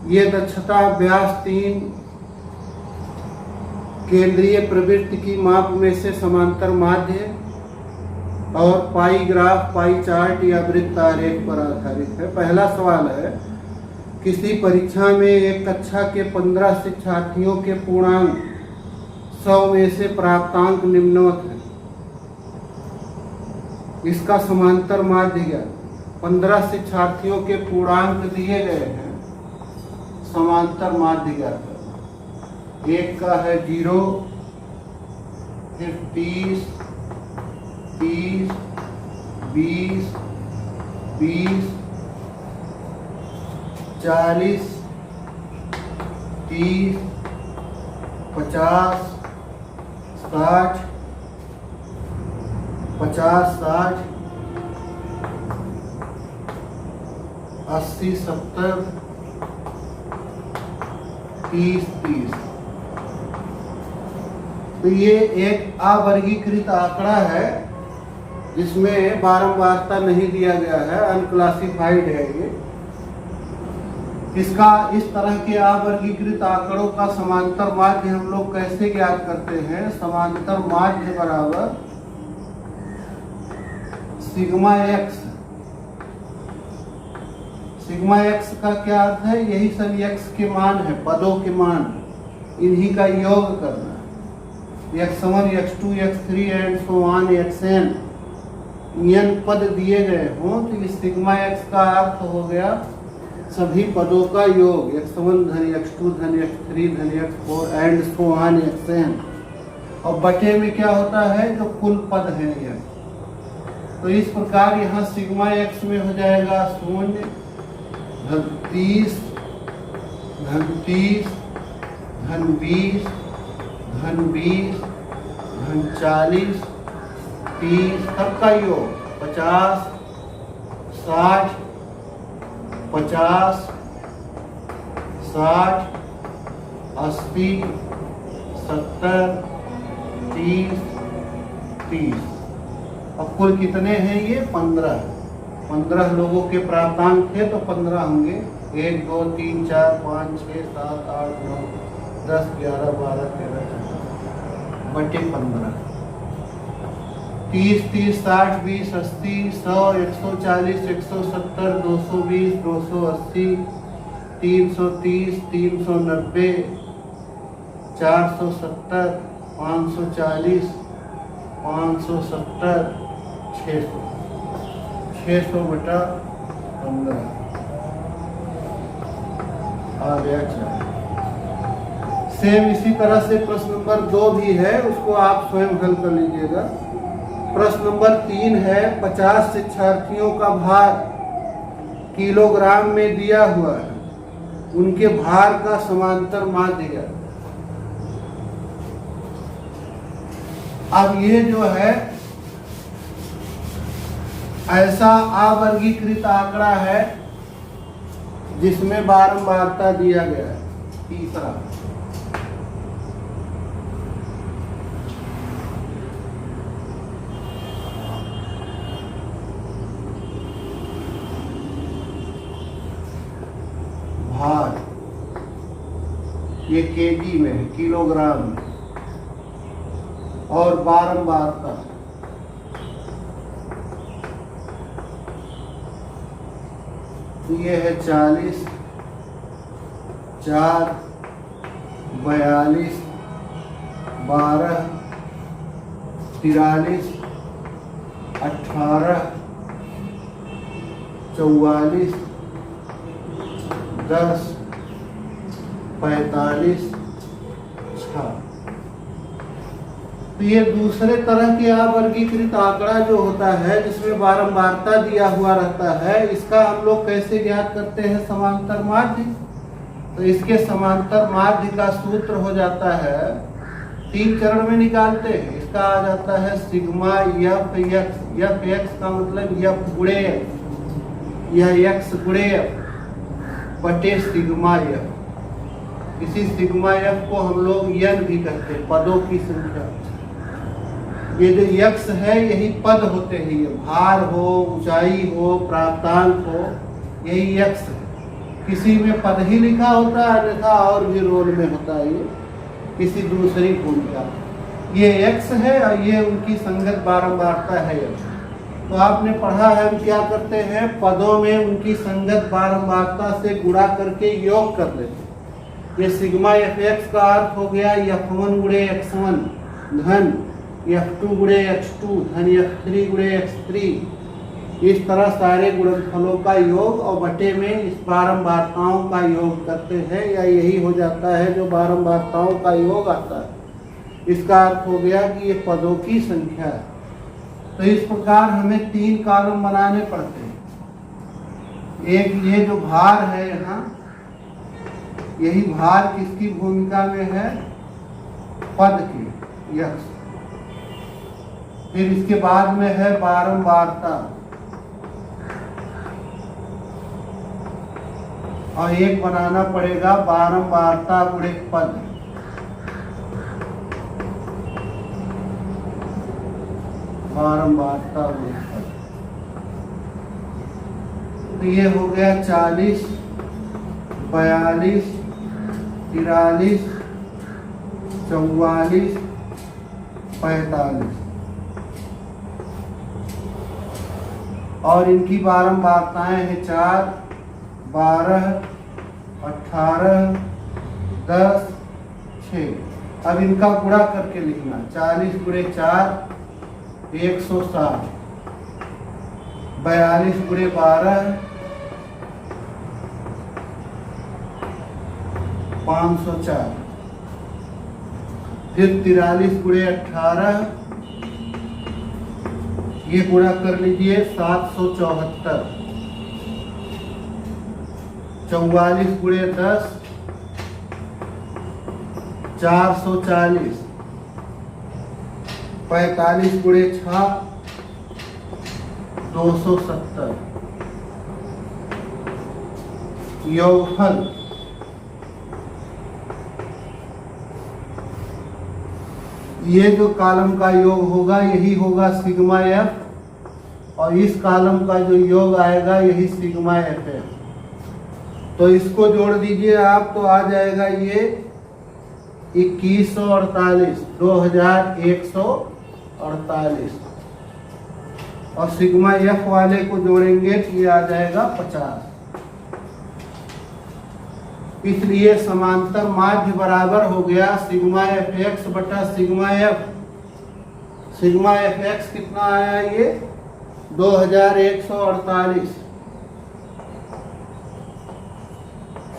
ये दक्षता अभ्यास 3 केंद्रीय प्रवृत्ति की माप में से समांतर माध्य है और पाई ग्राफ, पाई चार्ट या वृत्त आरेख पर आधारित है। पहला सवाल है, किसी परीक्षा में एक कक्षा के 15 शिक्षार्थियों के पूर्णांक 100 में से प्राप्तांक निम्नवत है। इसका समांतर माध्य क्या? 15 शिक्षार्थियों के पूर्णांक दिए गए हैं, समांतर माध्य क्या है? एक का है 0, फिर 30, 30, 20, 20, 40, 30, 50, 60, 50, 60, 80, 70, 30, 30। तो ये एक अवर्गीकृत आंकड़ा है जिसमें बारंबारता नहीं दिया गया है, अनक्लासिफाइड है ये। इसका इस तरह के अवर्गीकृत आंकड़ों का समांतर माध्य हम लोग कैसे ज्ञात करते हैं? समांतर माध्य बराबर सिग्मा एक्स। सिग्मा एक्स का क्या अर्थ है? यही सब एक्स के मान है, पदों के मान, इन्हीं का योग करना। x1, x2, x3 and so on xn n पद दिए गए हों तो इस सिग्मा x का अर्थ हो गया सभी पदों का योग, x1 धन x2 धन x3 धन x4 and so on xn। और बटे में क्या होता है? जो कुल पद है यह। तो इस प्रकार यहाँ सिग्मा x में हो जाएगा 0 धन 30 धन 30 धन 20 धन 20 धन 40 30 सबका योग 50 60 50 60 80 70 30 30। अब कुल कितने हैं ये? 15 लोगों के प्राप्तांक थे तो 15 होंगे। 1 2 3 4 5 6 7 8 9 10 11 12 13 14 बटे 15। 30 30 60 20 80 100 140 170 220 280 330 390 470 540 570 600 बटा 15 आ गया। सेम इसी तरह से प्रश्न नंबर 2 भी है, उसको आप स्वयं हल कर लीजिएगा। प्रश्न नंबर 3 है, 50 शिक्षार्थियों का भार किलोग्राम में दिया हुआ है, उनके भार का समांतर माध्य है। अब ये जो है ऐसा अवर्गीकृत आंकड़ा है जिसमें बारंबारता दिया गया है। तीसरा, भार ये केजी में है, किलोग्राम में, और बारंबारता ये है 40 4 42 12 43 18 44 10 45 6। तो ये दूसरे तरह के अवर्गीकृत आंकड़ा जो होता है जिसमें बारंबारता दिया हुआ रहता है, इसका हम लोग कैसे ज्ञात करते हैं? समांतर माध्य। तो इसके समांतर माध्य का सूत्र हो जाता है, 3 चरण में निकालते हैं। इसका आ जाता है sigma F x. F x का मतलब एफ गुणे एफ, यह एक्स गुणे एफ बटे सिग्मा एफ। इसी सिग्मा एफ को हम लोग एन भी कहते हैं, पदों की संख्या। ये जो यक्स है यही पद होते हैं, ये भार हो, ऊंचाई हो, प्राप्तांक हो, यही यक्स है। किसी में पद ही लिखा होता है, अन्यथा और भी रोल में होता है ये किसी दूसरी भूमिका। ये x है और ये उनकी संगत बारंबारता है। तो आपने पढ़ा है हम क्या करते हैं, पदों में उनकी संगत बारंबारता से गुणा करके योग कर लेते हैं। ये सिग्मा fx का अर्थ हो गया f1 गुणे x1 धन f2 गुणे x2 धन f3 गुणे x3। इस तरह सारे गुणनफलों का योग और बटे में इस बारंबारताओं का योग करते हैं, या यही हो जाता है जो बारंबारताओं का योग आता है। इसका अर्थ हो गया कि ये पदों की संख्या है। तो इस प्रकार हमें 3 कॉलम बनाने पड़ते हैं। एक ये जो भार है यहाँ, यही भार किसकी भूमिका में है, पद की, यक्स। फिर इसके बाद में है बारंबारता, और एक बनाना पड़ेगा बारंबारता गुणे पद। बारंबारता गुणे पद, तो ये हो गया 40, 42, 43, 44, 45। और इनकी बारंबारताएं हैं 4, 12, 18, 10, 6। अब इनका गुणा करके लिखना, 40 गुणे 4 160, 42 गुणे 12 504, फिर 43 गुणे 18, ये गुणा कर लीजिए 774, 44 गुणे 10 440, 45 गुणे 6 270। योगफल ये जो कॉलम का योग होगा यही होगा सिग्मा एफ, और इस कॉलम का जो योग आएगा यही सिग्मा एफ है। तो इसको जोड़ दीजिए आप, तो आ जाएगा ये 2148, 2148, और सिग्मा एफ वाले को जोड़ेंगे तो ये आ जाएगा 50। इसलिए समांतर माध्य बराबर हो गया सिग्मा एफ एक्स बटा sigma F. Sigma F x कितना आया, ये 2148,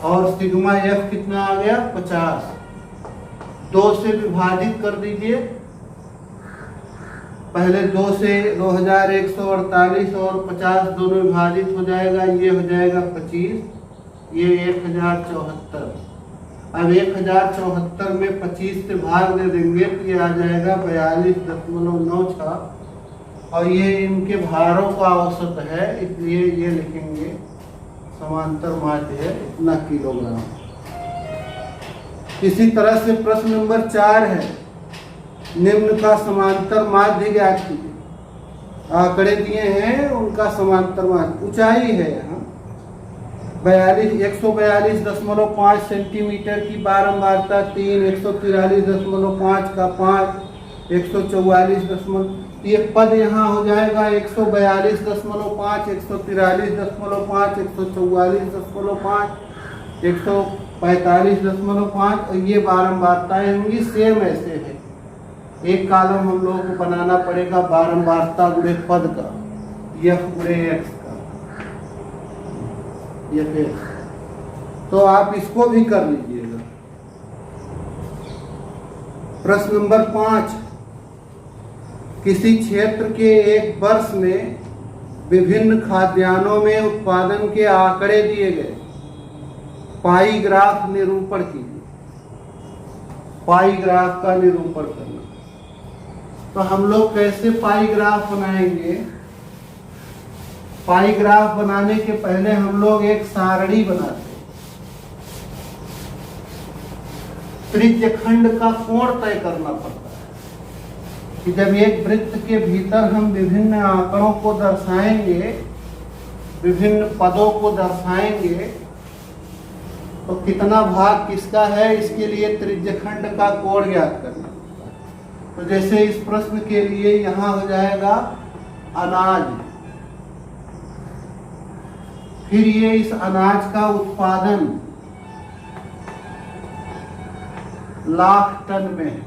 और सिग्मा एफ कितना आ गया 50। 2 से विभाजित कर दीजिए, पहले 2 से 2148 और 50 दोनों विभाजित हो जाएगा, ये हो जाएगा 25, ये 1074। अब 1074 में 25 से भाग दे देंगे तो ये आ जाएगा 42.96, और ये इनके भारों का औसत है, इसलिए ये लिखेंगे समांतर माध्य है इतना किलोग्राम। इसी तरह से प्रश्न नंबर 4 है, निम्न का समांतर माध्य ज्ञात कीजिए। आंकड़े दिए हैं, उनका समांतर माध्य ऊंचाई है यहाँ 142.5 सेंटीमीटर की, बारंबारता 3, 143.5 का 5, 144, ये पद यहाँ हो जाएगा 142.5, 143.5, 144.5, 145.5, और ये बारंबारताएं होंगी सेम ऐसे है। एक कॉलम हम लोगों को बनाना पड़ेगा बारंबारता गुणे पद का, एफ गुणे एक्स का, ये फिर तो आप इसको भी कर लीजिएगा। प्रश्न नंबर 5, किसी क्षेत्र के एक वर्ष में विभिन्न खाद्यान्नों में उत्पादन के आंकड़े दिए गए, पाई ग्राफ निरूपण कीजिए। पाई ग्राफ का निरूपण करना, तो हम लोग कैसे पाई ग्राफ बनाएंगे? पाई ग्राफ बनाने के पहले हम लोग एक सारणी बनाते हैं। त्रिज्यखंड का कोण तय करना पड़ता है कि जब एक वृत्त के भीतर हम विभिन्न आंकड़ों को दर्शाएंगे, विभिन्न पदों को दर्शाएंगे, तो कितना भाग किसका है, इसके लिए त्रिज्यखंड का कोण ज्ञात करना होता है। तो जैसे इस प्रश्न के लिए यहां हो जाएगा अनाज, फिर ये इस अनाज का उत्पादन लाख टन में है।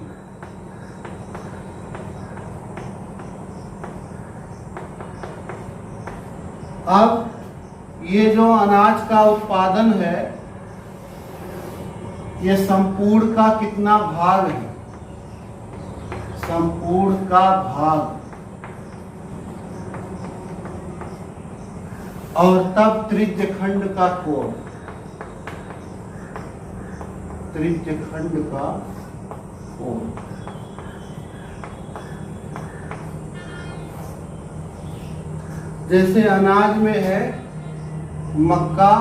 अब ये जो अनाज का उत्पादन है, ये संपूर्ण का कितना भाग है, संपूर्ण का भाग, और तब त्रिज्यखंड का कोण, त्रिज्यखंड का कोण। जैसे अनाज में है मक्का,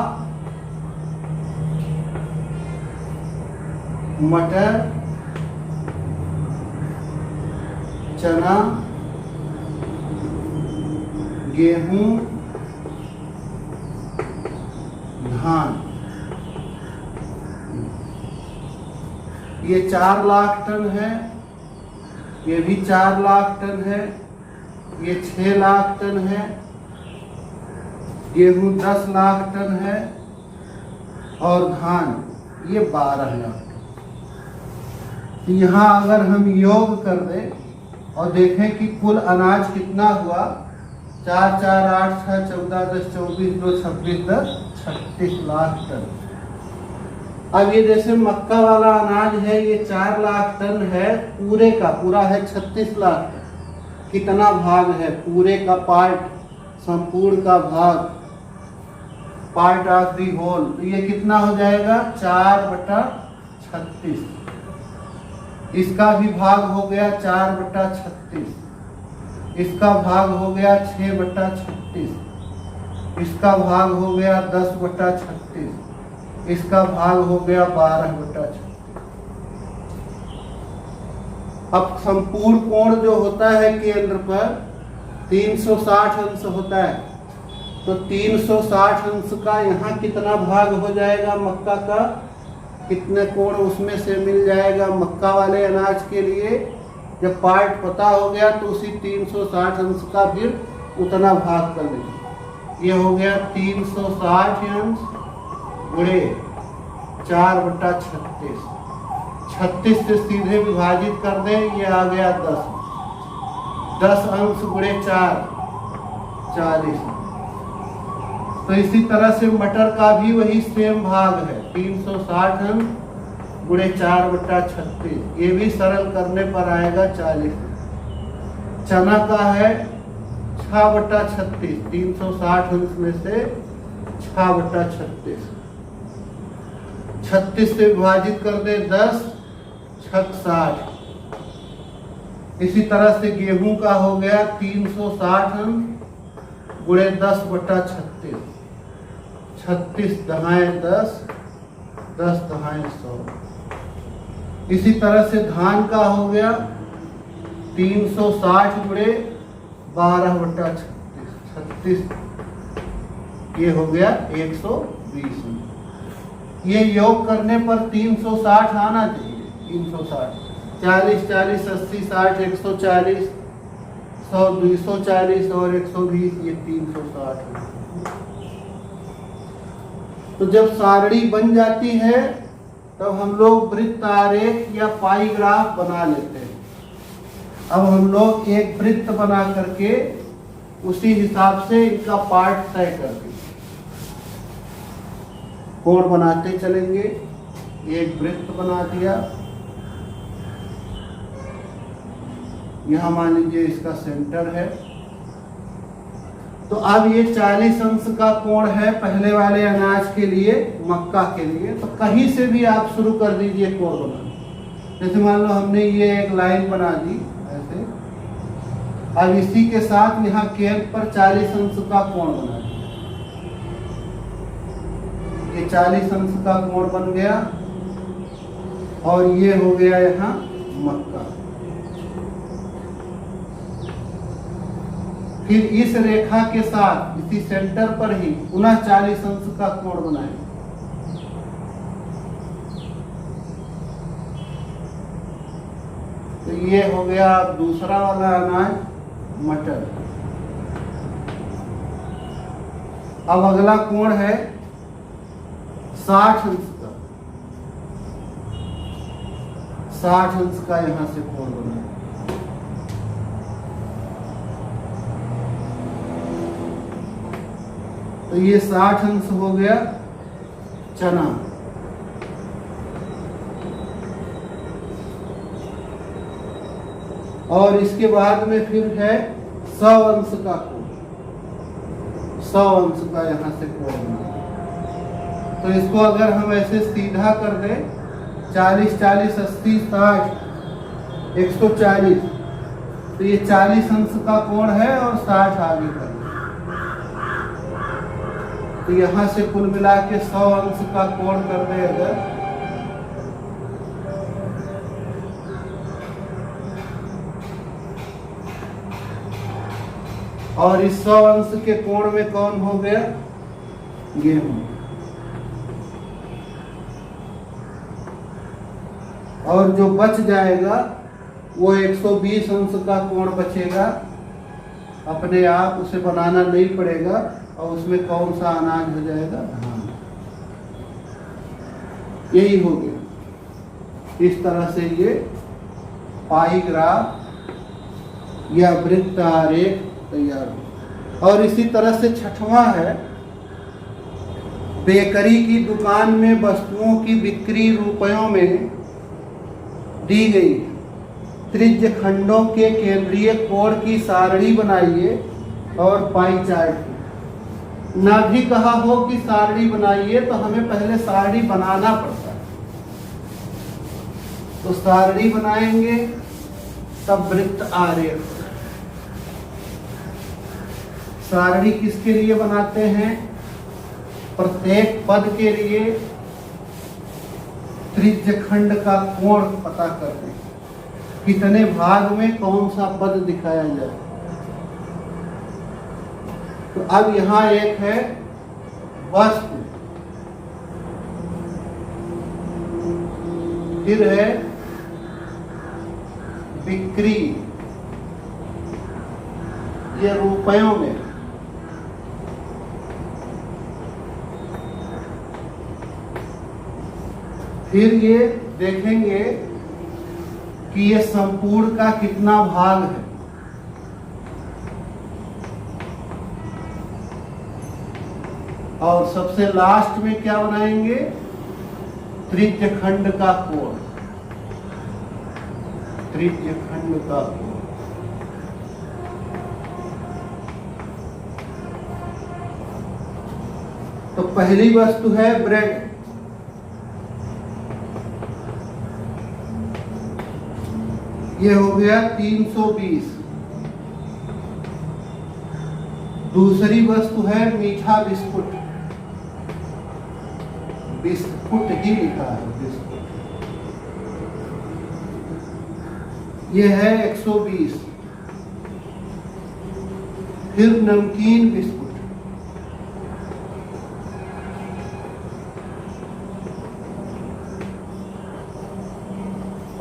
मटर, चना, गेहूं, धान, ये 4 लाख टन है, ये भी 4 लाख टन है, ये 6 लाख टन है, गेहूं 10 लाख टन है, और धान ये 12 लाख टन। यहाँ अगर हम योग कर दें और देखें कि कुल अनाज कितना हुआ, 4 4 8 6 14 10 24 2 26 10 36 लाख टन। अब ये जैसे मक्का वाला अनाज है, ये 4 लाख टन है, पूरे का पूरा है 36 लाख टन। कितना भाग है, पूरे का पार्ट, संपूर्ण का भाग, पार्ट ऑफ दी होल, तो ये कितना हो जाएगा 4/36। इसका भी भाग हो गया 4/36, इसका भाग हो गया 6/36, इसका भाग हो गया 10/36, इसका भाग हो गया 12/36। अब संपूर्ण कोण जो होता है केंद्र पर 360 अंश होता है, तो 360 अंश का यहाँ कितना भाग हो जाएगा, मक्का का कितने कोण उसमें से मिल जाएगा। मक्का वाले अनाज के लिए जब पार्ट पता हो गया तो उसी 360 अंश का फिर उतना भाग कर लेंगे। ये हो गया 360 अंश गुणे 4/36, 36 से सीधे विभाजित कर दें, ये आ गया 10, 10 अंश गुणे 4 40। तो इसी तरह से मटर का भी वही सेम भाग है, 360 अंश गुणे 4/36, ये भी सरल करने पर आएगा 40। चना का है 6/36, 360 अंश में से 6/36, 36 से विभाजित कर दे 10 6 60। इसी तरह से गेहूं का हो गया 360 अंश गुणे 10/36, 36 दहाएं 10, 10 दहाएं 100। इसी तरह से धान का हो गया 360 गुणे 12/36, 36, ये हो गया 120। ये योग करने पर 360 आना चाहिए, 360, 40 40 80 60 140, 100 240 और 120, ये 360 है। तो जब सारणी बन जाती है तब हम लोग वृत्त आरेख या पाई ग्राफ बना लेते हैं। अब हम लोग एक वृत्त बना करके उसी हिसाब से इनका पार्ट तय करते कोण बनाते चलेंगे। एक वृत्त बना दिया, यहां मान लीजिए इसका सेंटर है। तो अब ये 40 अंश का कोण है पहले वाले अनाज के लिए, मक्का के लिए। तो कहीं से भी आप शुरू कर दीजिए कोण बनाना। जैसे मान लो हमने ये एक लाइन बना दी ऐसे, अब इसी के साथ यहाँ केंद्र पर 40 अंश का कोण बना दिया। ये 40 अंश का कोण बन गया और ये हो गया यहाँ मक्का। फिर इस रेखा के साथ इसी सेंटर पर ही पुनः 40 अंश का कोण बनाएंगे। ये हो गया दूसरा वाला अनाज मटर। अब अगला कोण है 60 अंश का। 60 अंश का यहां से कोण बना। तो ये 60 अंश हो गया चना। और इसके बाद में फिर है 100 अंश का कोण। 100 अंश का यहां से कोण बना। तो इसको अगर हम ऐसे सीधा कर दें 40 40 80 60 140, तो ये 40 अंश का कोण है और 60 आगे कर दें। तो यहां से कुल मिला के 100 अंश का कोण कर दे अगर, और इस 100 अंश के कोण में कौन हो गया? गेहूं। और जो बच जाएगा वो 120 अंश का कोण बचेगा, अपने आप उसे बनाना नहीं पड़ेगा। और उसमें कौन सा अनाज हो जाएगा? धान। यही हो गया। इस तरह से ये पाई ग्राफ या वृत्त आरेख तैयार हो। और इसी तरह से छठवां है, बेकरी की दुकान में वस्तुओं की बिक्री रुपयों में दी गई। त्रिज्य खंडों के केंद्रीय कोण की सारणी बनाइए और पाई चार्ट। ना भी कहा हो कि सारणी बनाइए, तो हमें पहले सारणी बनाना पड़ता है। तो सारणी बनाएंगे तब वृत्त आरेख। सारणी किसके लिए बनाते हैं? प्रत्येक पद के लिए त्रिज्य खंड का कोण पता करते हैं, कितने भाग में कौन सा पद दिखाया जाए। तो अब यहां एक है वस्तु, फिर है बिक्री, ये रुपयों में, फिर ये देखेंगे कि ये संपूर्ण का कितना भाग है। और सबसे लास्ट में क्या बनाएंगे? त्रिज्य खंड का कोण। त्रिज्य खंड का कोण। तो पहली वस्तु है ब्रेड। ये हो गया 320। दूसरी वस्तु है मीठा बिस्कुट। बिस्कुट ही लिखा है, बिस्कुट। ये है 120। फिर नमकीन बिस्कुट,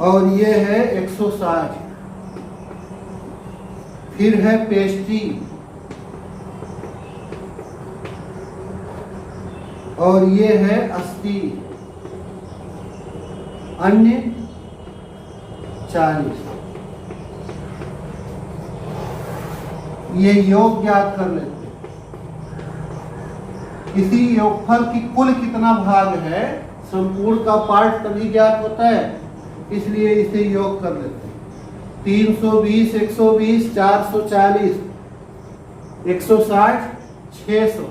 और ये है 160। फिर है पेस्ट्री, और ये है 80। अन्य 40। ये योग ज्ञात कर लेते हैं। किसी योगफल की कुल कितना भाग है, संपूर्ण का पार्ट तभी ज्ञात होता है, इसलिए इसे योग कर लेते हैं। 320, 120, 440, 160, 600,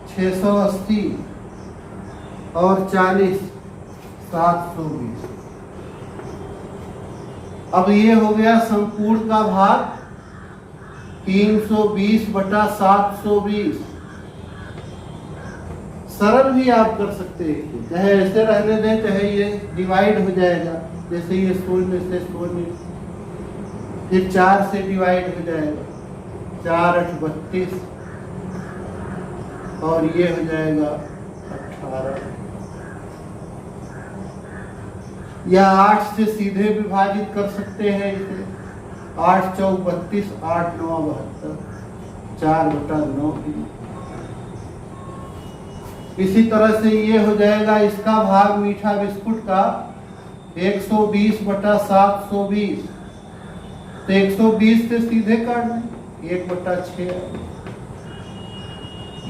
680 और 40, 720। अब ये हो गया संपूर्ण का भाग 320 बटा 720। सरल भी आप कर सकते हैं, चाहे ऐसे रहने दें, चाहे ये डिवाइड हो जाएगा, जैसे ये 0 से 0, फिर 4 से डिवाइड हो जाएगा, 4 8 32, और ये हो जाएगा 18। या 8 से सीधे विभाजित कर सकते हैं इसे। 8 चौक 32, 8 9 72, 4/9। इसी तरह से ये हो जाएगा इसका भाग मीठा बिस्कुट का 120/720। तो 120 से सीधे काट दें, 1/6।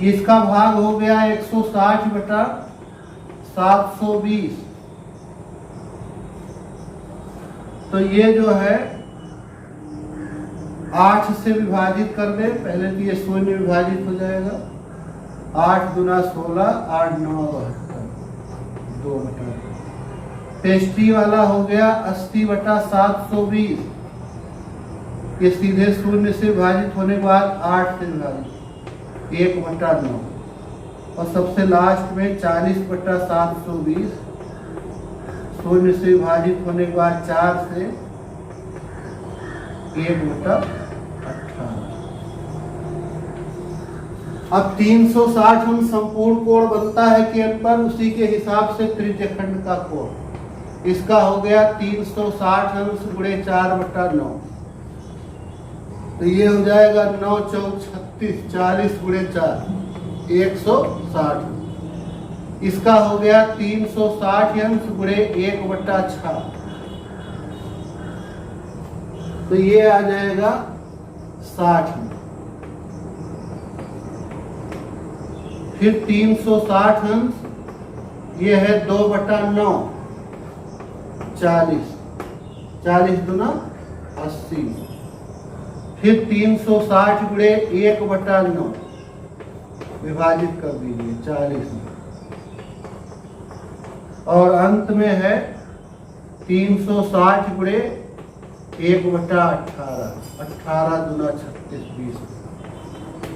इसका भाग हो गया 160/720। तो ये जो है 8 से विभाजित कर दे, पहले तो ये 0 विभाजित हो जाएगा। 8 दूना 16, 8 9 72, 2/2। पेस्ट्री वाला हो गया 80/720। ये सीधे 0 से विभाजित होने के बाद 8 से विभाजित, 1/9। और सबसे लास्ट में 40/720, 0 से विभाजित होने के बाद 4 से 1/18। अब 360 हम संपूर्ण कोण बनता है केंद्र पर, उसी के हिसाब से त्रिज्यखंड का कोण। इसका हो गया 360 अंश गुणे 4/9। तो ये हो जाएगा 9 चौक 36, 40 गुणे 4, 160। इसका हो गया 360 अंश गुणे 1/6। तो ये आ जाएगा 60 में। फिर 360 अंश, ये है 2/9, 40, 40 दूना 80। फिर 360 गुणे 1/9 विभाजित कर दीजिए 40 में। और अंत में है 360 गुणे 1/18, 18 दूना 36, 20।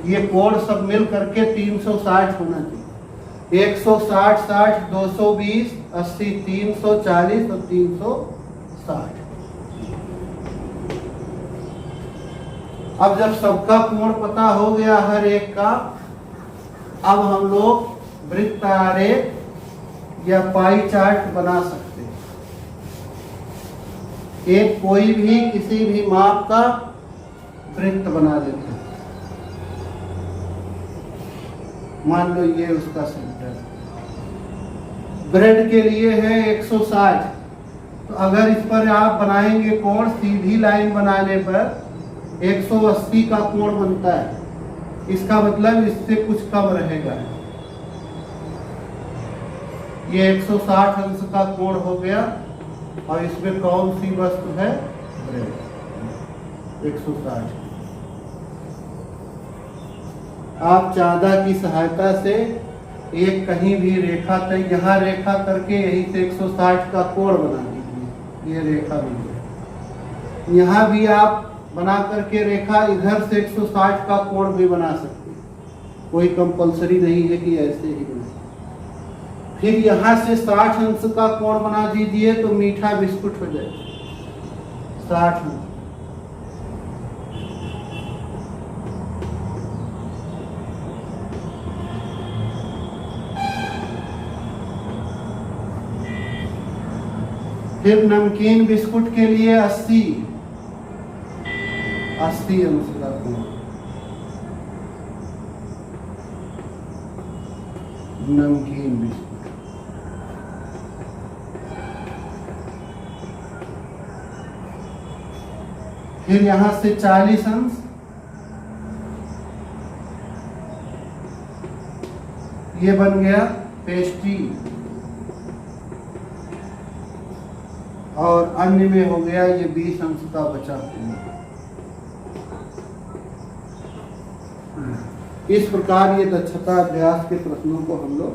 ये कोण सब मिल करके 360 होना चाहिए। 160, 60, 220, 80, 340 और 360। अब जब सबका कोण पता हो गया हर एक का, अब हम लोग वृत्त आरेख या पाई चार्ट बना सकते हैं। एक कोई भी किसी भी माप का वृत्त बना लेते हैं। मान लो ये उसका सेंटर, ब्रेड के लिए है 160। तो अगर इस पर आप बनाएंगे कोण, सीधी लाइन बनाने पर 180 का कोण बनता है। इसका मतलब इससे कुछ कम रहेगा। ये 160 अंश का कोण हो गया। और इसमें कौन सी वस्तु है? ब्रेड। 160। आप चांदा की सहायता से एक कहीं भी रेखा तय, यहाँ रेखा करके यहीं से 160 का कोण बना दीजिए। ये रेखा भी है। यहाँ भी आप बना करके रेखा, इधर से 160 का कोण भी बना सकते हैं। कोई कंपलसरी नहीं है कि ऐसे ही बने। फिर यहाँ से 60 अंश का कोण बना दीजिए तो मीठा बिस्कुट हो जाए 60 अंश। फिर नमकीन बिस्कुट के लिए 80 अंश का कोण। नमकीन बिस्कुट। फिर यहां से 40 अंश, ये बन गया पेस्ट्री। और अन्य में हो गया ये 20 अंश का बचा हुआ। इस प्रकार ये दक्षता अभ्यास के प्रश्नों को हम लोग